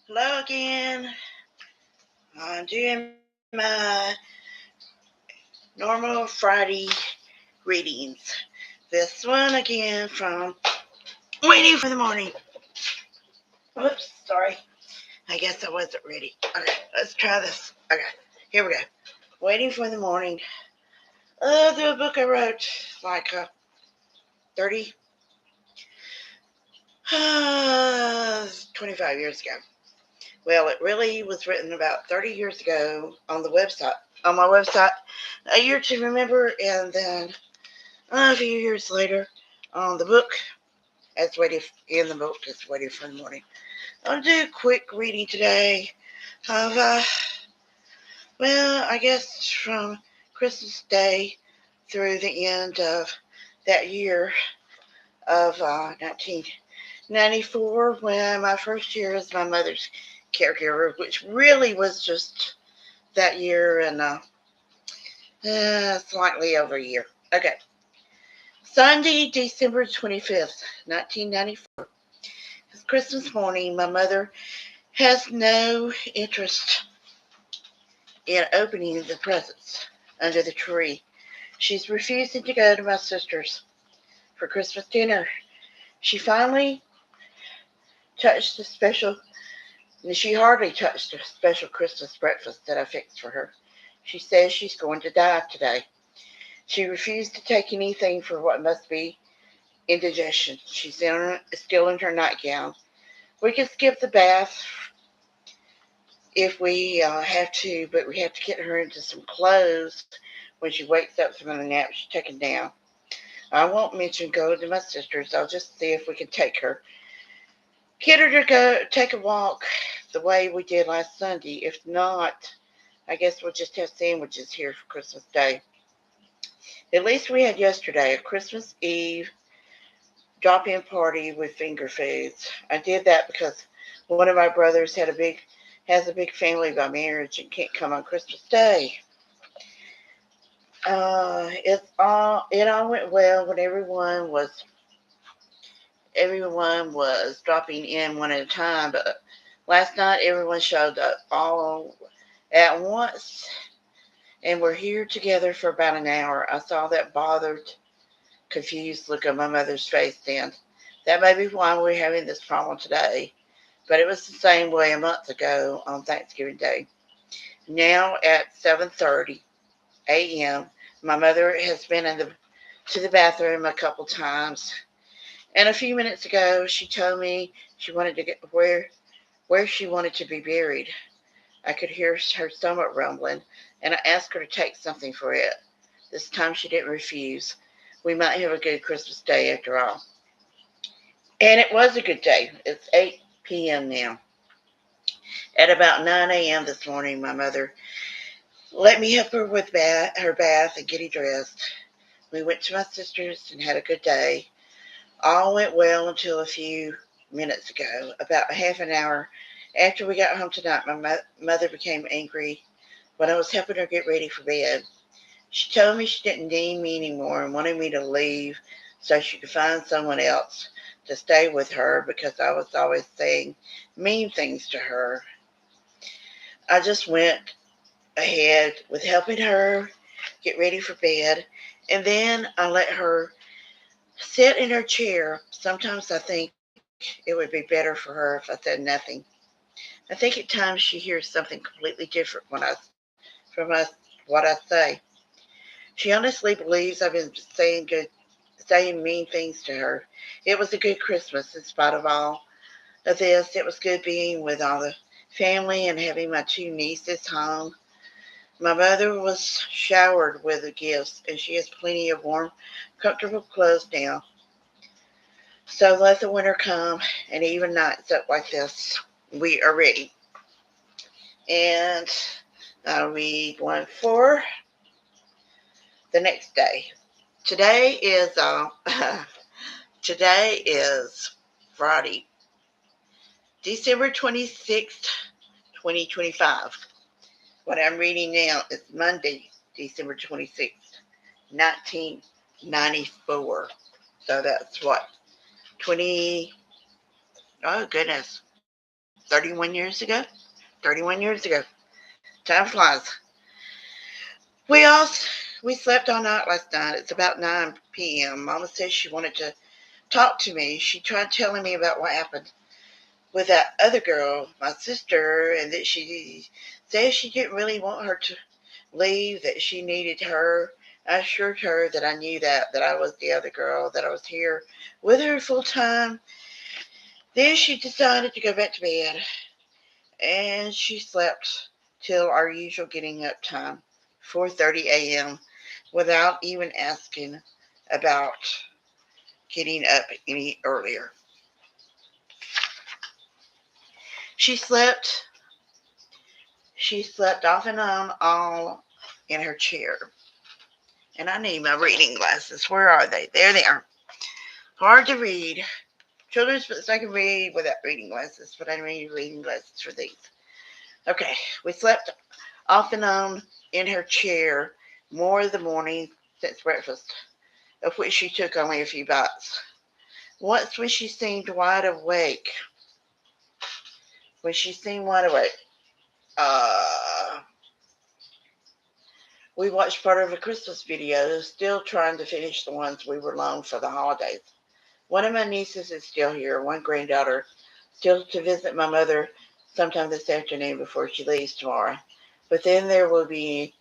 Hello again. I'm doing my normal Friday readings. This one again from Waiting for the Morning. Oops, sorry. I guess I wasn't ready. Okay, let's try this. Okay, here we go. Waiting for the Morning. The book I wrote like 30, 25 years ago. Well, it really was written about 30 years ago on my website, a year to remember, and then a few years later on the book, as waiting in the book, as waiting for the morning. I'll do a quick reading today of, I guess from Christmas Day through the end of that year of 1994, when my first year as my mother's caregiver, which really was just that year and slightly over a year. Okay. Sunday, December 25th, 1994. It's Christmas morning. My mother has no interest in opening the presents under the tree. She's refusing to go to my sister's for Christmas dinner. She finally touched the special, she hardly touched the special Christmas breakfast that I fixed for her. She says she's going to die today. She refused to take anything for what must be indigestion. She's still in her nightgown. We can skip the bath if we have to, but we have to get her into some clothes when she wakes up from the nap she's taken down. I won't mention going to my sister's. I'll just see if we can take her. Get her to go take a walk the way we did last Sunday. If not, I guess we'll just have sandwiches here for Christmas Day. At least we had yesterday, a Christmas Eve drop-in party with finger foods. I did that because one of my brothers has a big family by marriage and can't come on Christmas Day. It all went well when everyone was dropping in one at a time, but last night everyone showed up all at once and we're here together for about an hour. I saw that bothered, confused look on my mother's face then. That may be why we're having this problem today, but it was the same way a month ago on Thanksgiving Day. Now at 7:30 a.m., my mother has been to the bathroom a couple times, and a few minutes ago she told me she wanted to get where she wanted to be buried. I could hear her stomach rumbling, and I asked her to take something for it. This time she didn't refuse. We might have a good Christmas Day after all. And it was a good day. It's 8 p.m. now. At about 9 a.m. this morning, my mother let me help her with her bath and getting dressed. We went to my sister's and had a good day. All went well until a few minutes ago. About half an hour after we got home tonight, my mother became angry when I was helping her get ready for bed. She told me she didn't need me anymore and wanted me to leave so she could find someone else to stay with her because I was always saying mean things to her. I just went ahead with helping her get ready for bed, and then I let her sit in her chair. Sometimes I think it would be better for her if I said nothing. I think at times she hears something completely different from what I say. She honestly believes I've been saying mean things to her. It was a good Christmas in spite of all of this. It was good being with all the family and having my two nieces home. My mother was showered with the gifts, and she has plenty of warm, comfortable clothes now. So let the winter come, and even nights up like this, we are ready. And I'll read one for the next day. Today is today is Friday, December 26th, 2025. What I'm reading now is Monday, December 26th, 1994. So that's what, 20, oh goodness, 31 years ago. 31 years ago. Time flies. We all we slept all night last night. It's about 9 p.m. Mama says she wanted to talk to me. She tried telling me about what happened with that other girl, my sister, and that she says she didn't really want her to leave, that she needed her. I assured her that I knew that I was the other girl, that I was here with her full time. Then she decided to go back to bed, and she slept till our usual getting up time, 4:30 a.m., without even asking about getting up any earlier. She slept she slept off and on all in her chair. And I need my reading glasses. Where are they? There they are. Hard to read. Children's books I can read without reading glasses, but I need reading glasses for these. Okay, we slept off and on in her chair more of the morning since breakfast, of which she took only a few bites. Once when she seemed wide awake, uh, we watched part of a Christmas video, still trying to finish the ones we were loaned for the holidays. One of my nieces is still here, one granddaughter still to visit my mother sometime this afternoon before she leaves tomorrow. But then there will be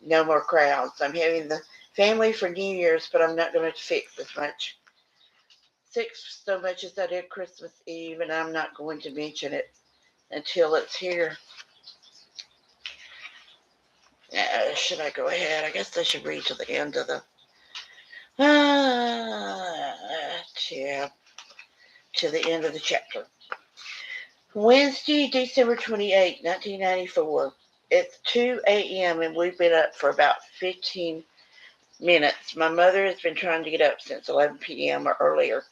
no more crowds. I'm having the family for New Year's, but I'm not going to fix so much as I did Christmas Eve, and I'm not going to mention it until it's here. Should I go ahead? I guess I should read to the end of the yeah, to the end of the chapter. Wednesday, December 28, 1994. It's 2 a.m. and we've been up for about 15 minutes. My mother has been trying to get up since 11 p.m. or earlier.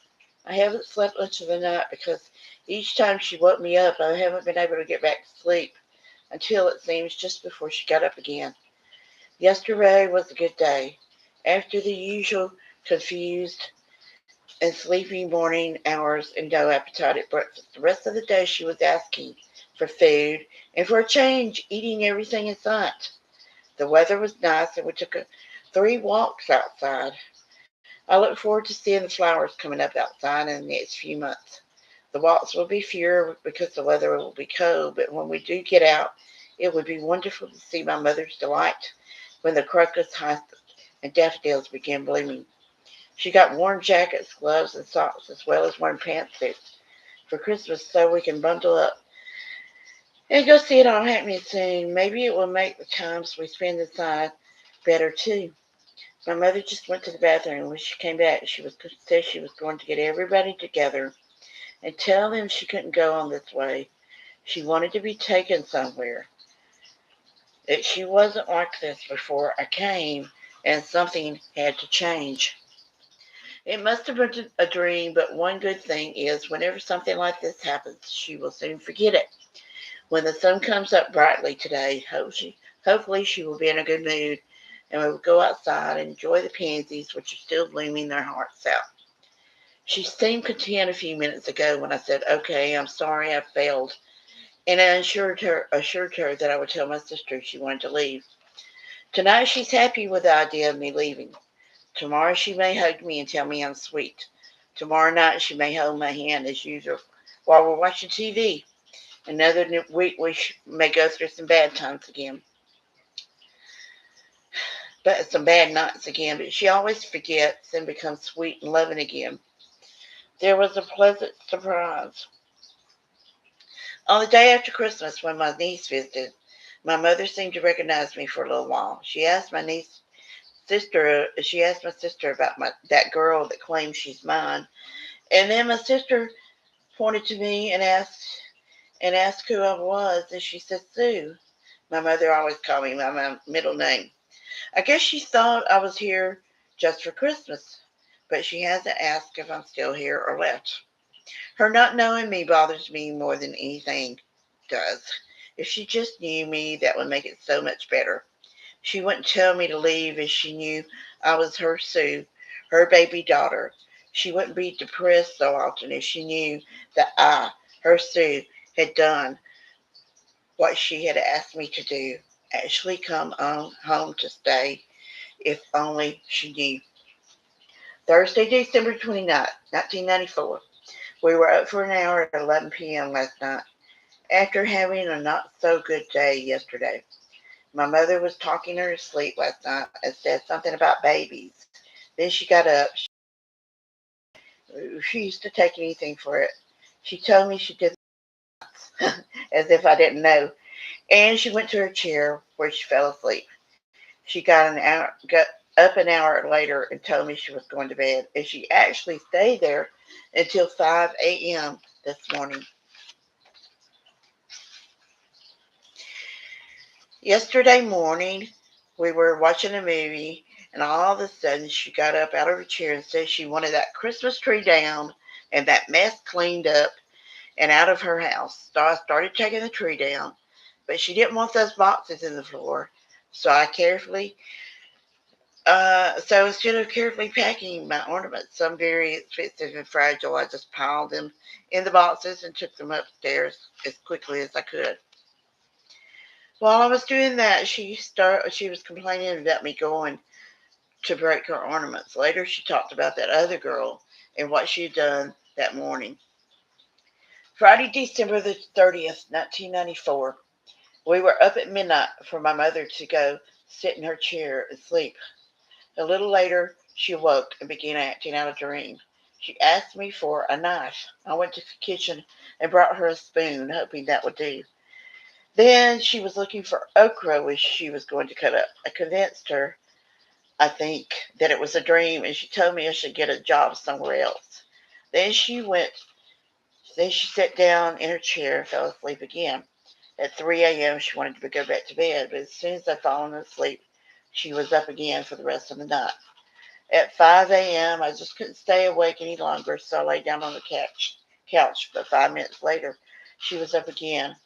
I haven't slept much of the night because each time she woke me up, I haven't been able to get back to sleep until it seems just before she got up again. Yesterday was a good day. After the usual confused and sleepy morning hours and no appetite at breakfast, the rest of the day she was asking for food and for a change, eating everything in sight. The weather was nice and we took 3 walks outside. I look forward to seeing the flowers coming up outside in the next few months. The walks will be fewer because the weather will be cold, but when we do get out, it would be wonderful to see my mother's delight when the crocus, hyacinths, and daffodils begin blooming. She got warm jackets, gloves, and socks, as well as warm pantsuits for Christmas so we can bundle up and go see it all happening soon. Maybe it will make the times we spend inside better too. My mother just went to the bathroom. When she came back, said she was going to get everybody together and tell them she couldn't go on this way. She wanted to be taken somewhere. That she wasn't like this before I came, and something had to change. It must have been a dream, but one good thing is whenever something like this happens, she will soon forget it. When the sun comes up brightly today, hopefully she will be in a good mood and we will go outside and enjoy the pansies which are still blooming their hearts out. She seemed content a few minutes ago when I said, "Okay, I'm sorry I failed," and I assured her that I would tell my sister if she wanted to leave. Tonight she's happy with the idea of me leaving. Tomorrow she may hug me and tell me I'm sweet. Tomorrow night she may hold my hand as usual while we're watching TV. Another week we may go through some bad times again, but some bad nights again. But she always forgets and becomes sweet and loving again. There was a pleasant surprise. On the day after Christmas, when my niece visited, my mother seemed to recognize me for a little while. She asked my sister about that girl that claims she's mine, and then my sister pointed to me and asked who I was, and she said Sue. My mother always called me by my middle name. I guess she thought I was here just for Christmas, but she hasn't asked if I'm still here or left. Her not knowing me bothers me more than anything does. If she just knew me, that would make it so much better. She wouldn't tell me to leave if she knew I was her Sue, her baby daughter. She wouldn't be depressed so often if she knew that I, her Sue, had done what she had asked me to do, actually come on home to stay, if only she knew. Thursday, December 29th, 1994. We were up for an hour at 11 p.m. last night, after having a not so good day yesterday. My mother was talking her to sleep last night and said something about babies. Then she got up. She refused to take anything for it. She told me she did as if I didn't know. And she went to her chair where she fell asleep. She got up an hour later and told me she was going to bed. And she actually stayed there until 5 a.m. this morning. Yesterday morning, we were watching a movie, and all of a sudden, she got up out of her chair and said she wanted that Christmas tree down and that mess cleaned up and out of her house. So I started taking the tree down, but she didn't want those boxes in the floor. So I carefully, so instead of carefully packing my ornaments, some very expensive and fragile, I just piled them in the boxes and took them upstairs as quickly as I could. While I was doing that, she was complaining about me going to break her ornaments. Later, she talked about that other girl and what she had done that morning. Friday, December the 30th, 1994. We were up at midnight for my mother to go sit in her chair and sleep. A little later, she awoke and began acting out a dream. She asked me for a knife. I went to the kitchen and brought her a spoon, hoping that would do. Then she was looking for okra, which she was going to cut up. I convinced her, I think, that it was a dream, and she told me I should get a job somewhere else. Then she went. Then she sat down in her chair and fell asleep again. At 3 a.m., she wanted to go back to bed, but as soon as I'd fallen asleep, she was up again for the rest of the night. At 5 a.m., I just couldn't stay awake any longer, so I lay down on the couch. But 5 minutes later, she was up again.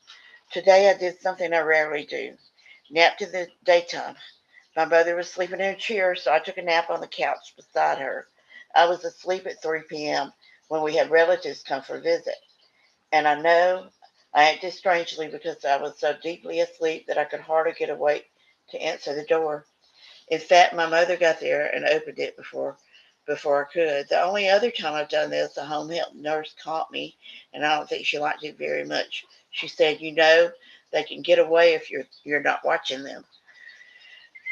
Today, I did something I rarely do, napped in the daytime. My mother was sleeping in a chair, so I took a nap on the couch beside her. I was asleep at 3 p.m. when we had relatives come for a visit, and I know I acted strangely because I was so deeply asleep that I could hardly get awake to answer the door. In fact, my mother got there and opened it before I could. The only other time I've done this, a home health nurse caught me, and I don't think she liked it very much. She said, "You know, they can get away if you're not watching them.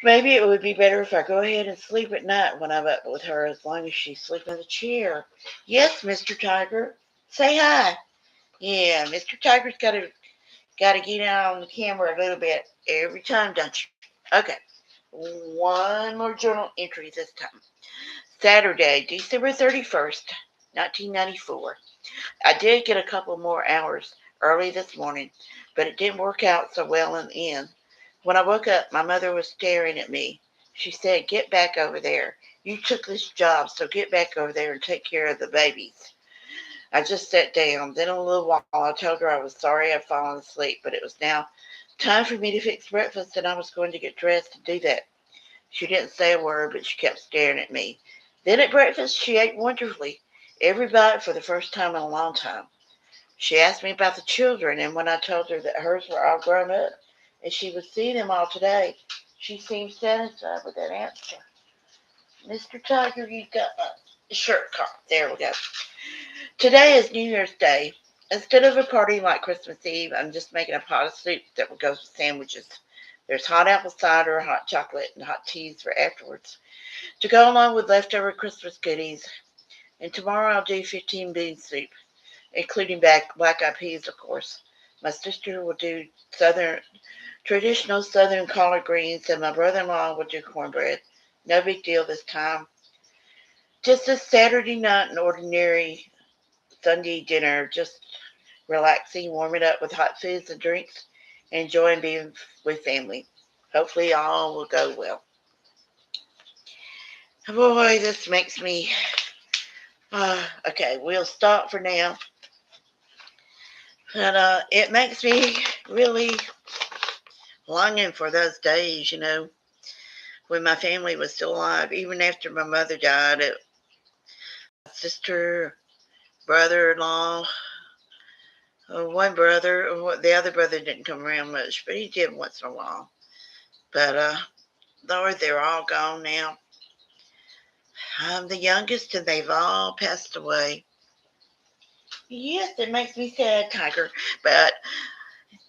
Maybe it would be better if I go ahead and sleep at night when I'm up with her, as long as she's sleeping in the chair." Yes, Mr. Tiger. Say hi. Yeah, Mr. Tiger's gotta get out on the camera a little bit every time, don't you? Okay. One more journal entry this time. Saturday, December 31st, 1994. I did get a couple more hours early this morning, but it didn't work out so well in the end. When I woke up, my mother was staring at me. She said, "Get back over there. You took this job, so get back over there and take care of the babies." I just sat down. Then, in a little while, I told her I was sorry I'd fallen asleep, but it was now time for me to fix breakfast, and I was going to get dressed to do that. She didn't say a word, but she kept staring at me. Then at breakfast, she ate wonderfully, every bite for the first time in a long time. She asked me about the children, and when I told her that hers were all grown up and she would see them all today, she seemed satisfied with that answer. Mr. Tiger, you got my shirt caught. There we go. Today is New Year's Day. Instead of a party like Christmas Eve, I'm just making a pot of soup that will go with sandwiches. There's hot apple cider, hot chocolate, and hot teas for afterwards to go along with leftover Christmas goodies. And tomorrow I'll do 15 bean soup, including black eyed peas, of course. My sister will do traditional southern collard greens, and my brother-in-law will do cornbread. No big deal this time. Just a Saturday night, an ordinary Sunday dinner, just relaxing, warming up with hot foods and drinks, and enjoying being with family. Hopefully all will go well. Boy, this makes me. Okay, we'll stop for now. And it makes me really longing for those days, when my family was still alive. Even after my mother died, sister, brother-in-law, one brother, the other brother didn't come around much, but he did once in a while. But Lord, they're all gone now. I'm the youngest, and they've all passed away. Yes, it makes me sad, Tiger. But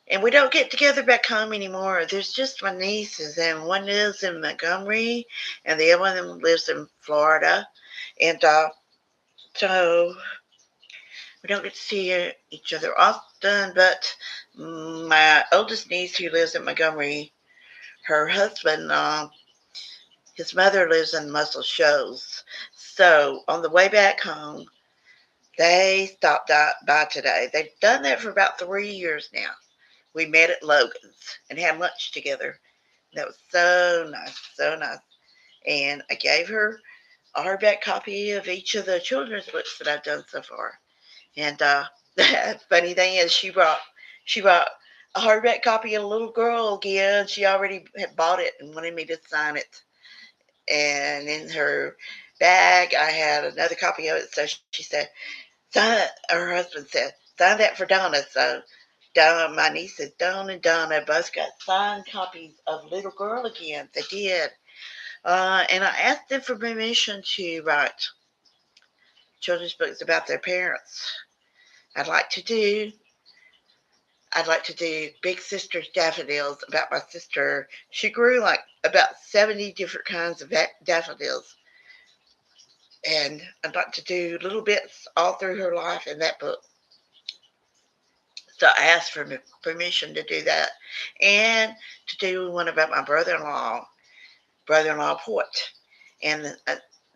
and we don't get together back home anymore. There's just my nieces, and one lives in Montgomery, and the other one lives in Florida. And so we don't get to see each other often. But my oldest niece, who lives in Montgomery, her husband, his mother lives in Muscle Shoals. So on the way back home, they stopped by today. They've done that for about 3 years now. We met at Logan's and had lunch together. That was so nice, so nice. And I gave her a hardback copy of each of the children's books that I've done so far. And the funny thing is, she brought a hardback copy of Little Girl again. She already had bought it and wanted me to sign it. And in her bag, I had another copy of it. So she said, sign it. Her husband said, sign that for Donna. So Donna, my nieces, Donna and Donna, both got signed copies of Little Girl again. They did. And I asked them for permission to write children's books about their parents. I'd like to do Big Sister's Daffodils about my sister. She grew like about 70 different kinds of daffodils. And I'd like to do little bits all through her life in that book. So I asked for permission to do that. And to do one about my brother-in-law Port. And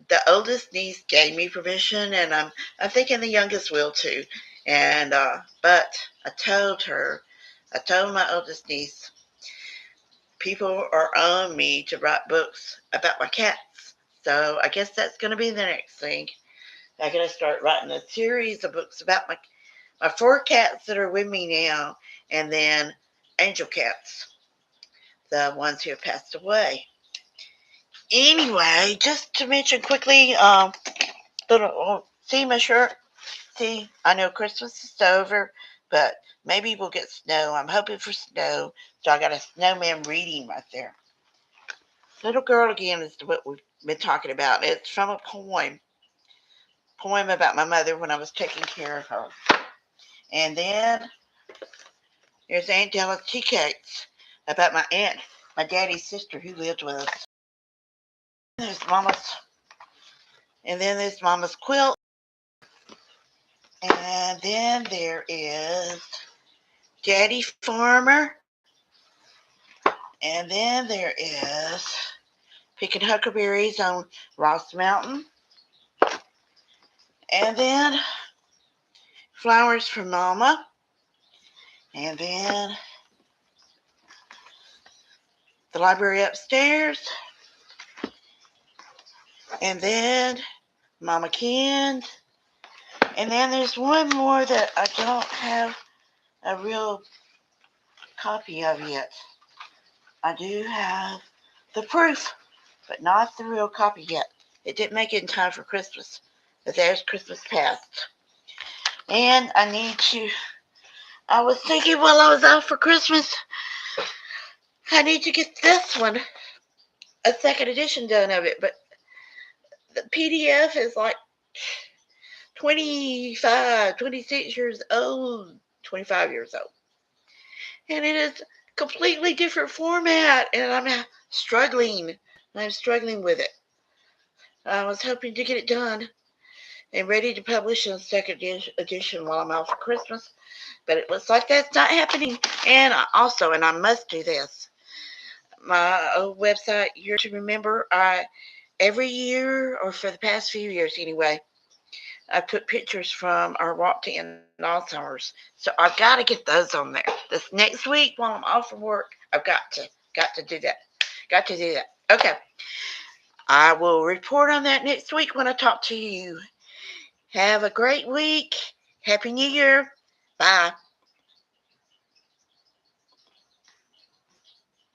the oldest niece gave me permission, and I'm thinking the youngest will too. And but I told my oldest niece, people are on me to write books about my cats. So I guess that's going to be the next thing. I got to start writing a series of books about my 4 cats that are with me now, and then angel cats, the ones who have passed away. Anyway, just to mention quickly, see my shirt. See, I know Christmas is over, but maybe we'll get snow. I'm hoping for snow, so I got a snowman reading right there. Little Girl again is what we've been talking about. It's from a poem about my mother when I was taking care of her. And then there's Aunt Della's tea cakes about my aunt, my daddy's sister who lived with us. There's Mama's quilt. And then there is Daddy Farmer. And then there is picking huckleberries on Ross Mountain. And then flowers for Mama. And then the library upstairs. And then Mama Ken. And then there's one more that I don't have a real copy of yet. I do have the proof, but not the real copy yet. It didn't make it in time for Christmas. But there's Christmas past. And I was thinking while I was out for Christmas, I need to get this one, a second edition done of it. But the PDF is like 25, 26 years old, 25 years old. And it is completely different format, and I'm struggling. I'm struggling with it. I was hoping to get it done and ready to publish in second edition while I'm out for Christmas, but it looks like that's not happening. And I must do this. My old website, Year to Remember, every year, or for the past few years anyway, I put pictures from our walk to end Alzheimer's. So I've got to get those on there. This next week while I'm off from work, I've got to do that. Got to do that. Okay. I will report on that next week when I talk to you. Have a great week. Happy New Year. Bye.